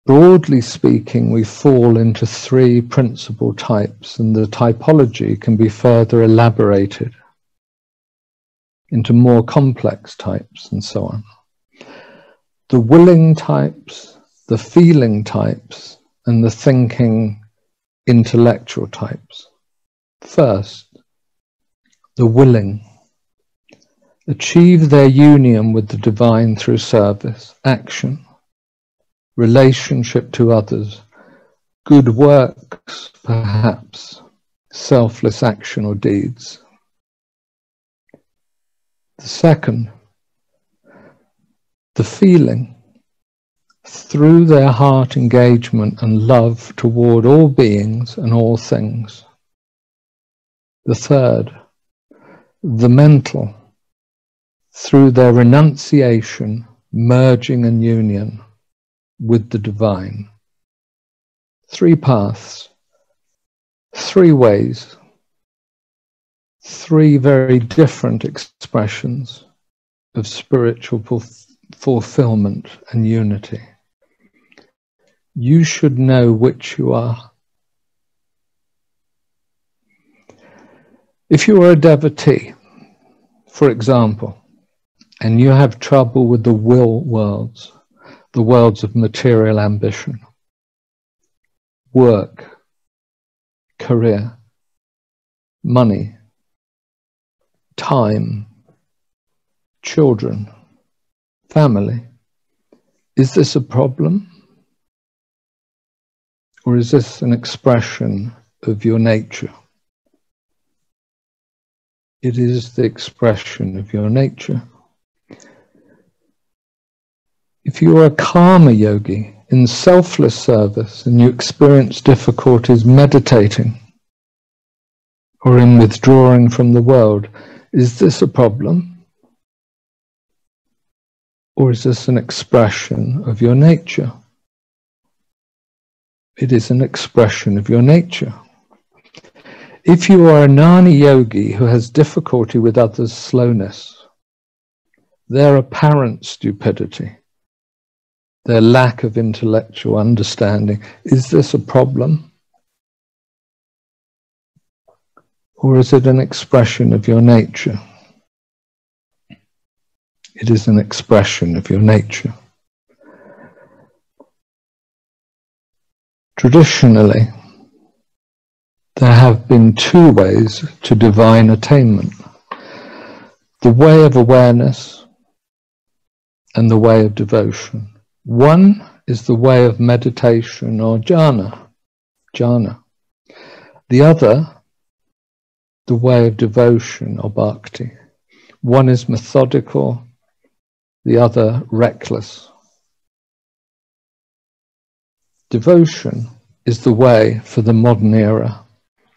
Broadly speaking, we fall into three principal types, and the typology can be further elaborated into more complex types and so on. The willing types, the feeling types, and the thinking intellectual types. First, the willing. Achieve their union with the divine through service, action, relationship to others, good works, perhaps, selfless action or deeds. The second, the feeling, through their heart engagement and love toward all beings and all things. The third, the mental, through their renunciation, merging and union with the divine. Three paths, three ways, three very different expressions of spiritual fulfillment and unity. You should know which you are. If you are a devotee, for example, and you have trouble with the will worlds, the worlds of material ambition, work, career, money, time, children, family, is this a problem? Or is this an expression of your nature? It is the expression of your nature. If you are a karma yogi in selfless service and you experience difficulties meditating or in withdrawing from the world, is this a problem? Or is this an expression of your nature? It is an expression of your nature. If you are a Gnana yogi who has difficulty with others' slowness, their apparent stupidity, their lack of intellectual understanding, is this a problem? Or is it an expression of your nature? It is an expression of your nature. Traditionally, there have been two ways to divine attainment: the way of awareness and the way of devotion. One is the way of meditation or jhana. The other, the way of devotion or bhakti. One is methodical, the other reckless. Devotion is the way for the modern era,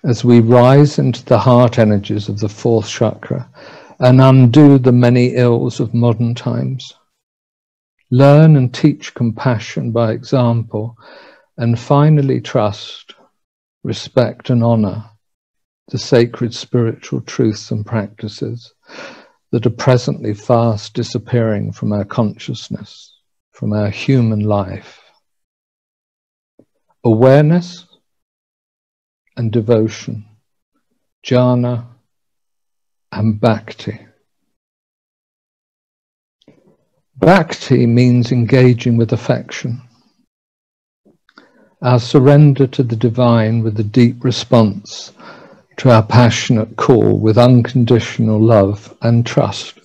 as we rise into the heart energies of the fourth chakra and undo the many ills of modern times. Learn and teach compassion by example, and finally trust, respect and honor the sacred spiritual truths and practices that are presently fast disappearing from our consciousness, from our human life. Awareness and devotion, jhana and bhakti. Bhakti means engaging with affection, our surrender to the divine with a deep response to our passionate call with unconditional love and trust.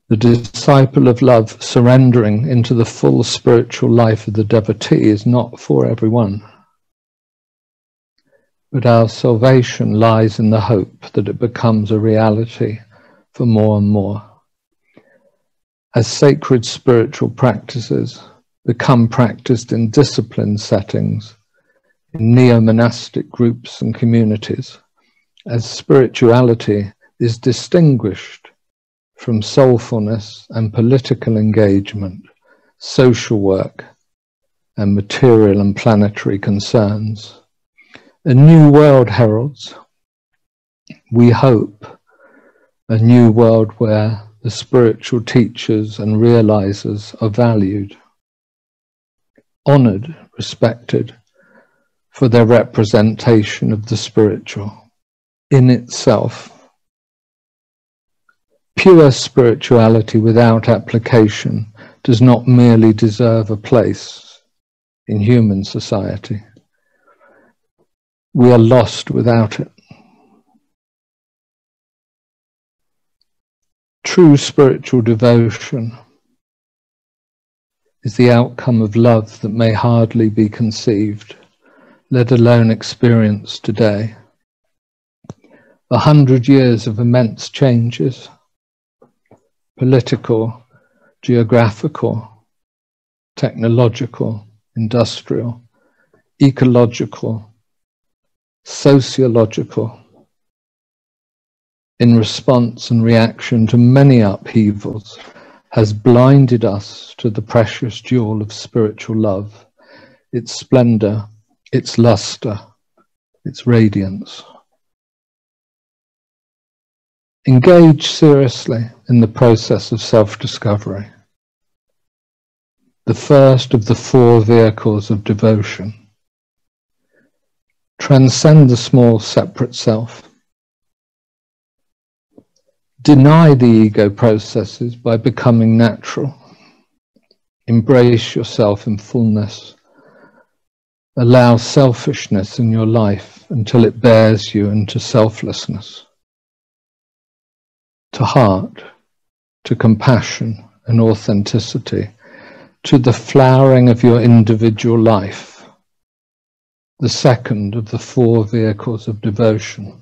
The disciple of love surrendering into the full spiritual life of the devotee is not for everyone. But our salvation lies in the hope that it becomes a reality for more and more. As sacred spiritual practices become practiced in disciplined settings, in neo-monastic groups and communities, as spirituality is distinguished from soulfulness and political engagement, social work, and material and planetary concerns. A new world heralds, we hope, a new world where the spiritual teachers and realizers are valued, honored, respected for their representation of the spiritual in itself. Pure spirituality without application does not merely deserve a place in human society. We are lost without it. True spiritual devotion is the outcome of love that may hardly be conceived, let alone experienced today. 100 years of immense changes, political, geographical, technological, industrial, ecological, sociological, in response and reaction to many upheavals, has blinded us to the precious jewel of spiritual love, its splendor, its luster, its radiance. Engage seriously in the process of self-discovery, the first of the 4 vehicles of devotion. Transcend the small separate self. Deny the ego processes by becoming natural. Embrace yourself in fullness. Allow selfishness in your life until it bears you into selflessness, to heart, to compassion and authenticity, to the flowering of your individual life, the second of the 4 vehicles of devotion.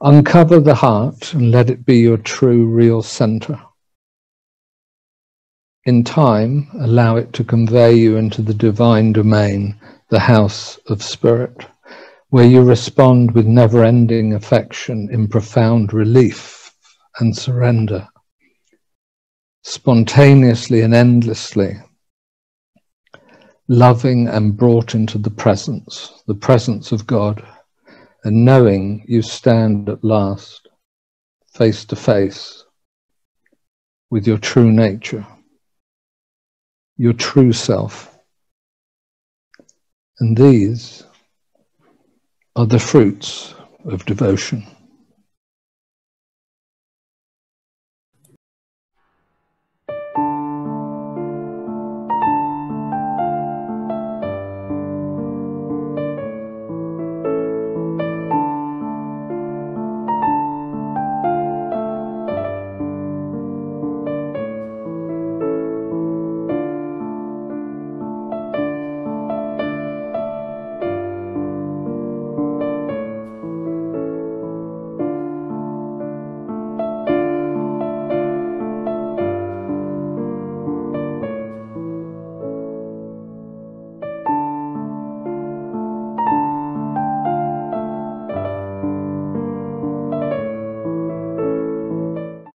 Uncover the heart and let it be your true, real center. In time, allow it to convey you into the divine domain, the house of spirit, where you respond with never-ending affection in profound relief and surrender, spontaneously and endlessly, loving and brought into the presence of God, and knowing you stand at last, face to face, with your true nature, your true self. And these are the fruits of devotion.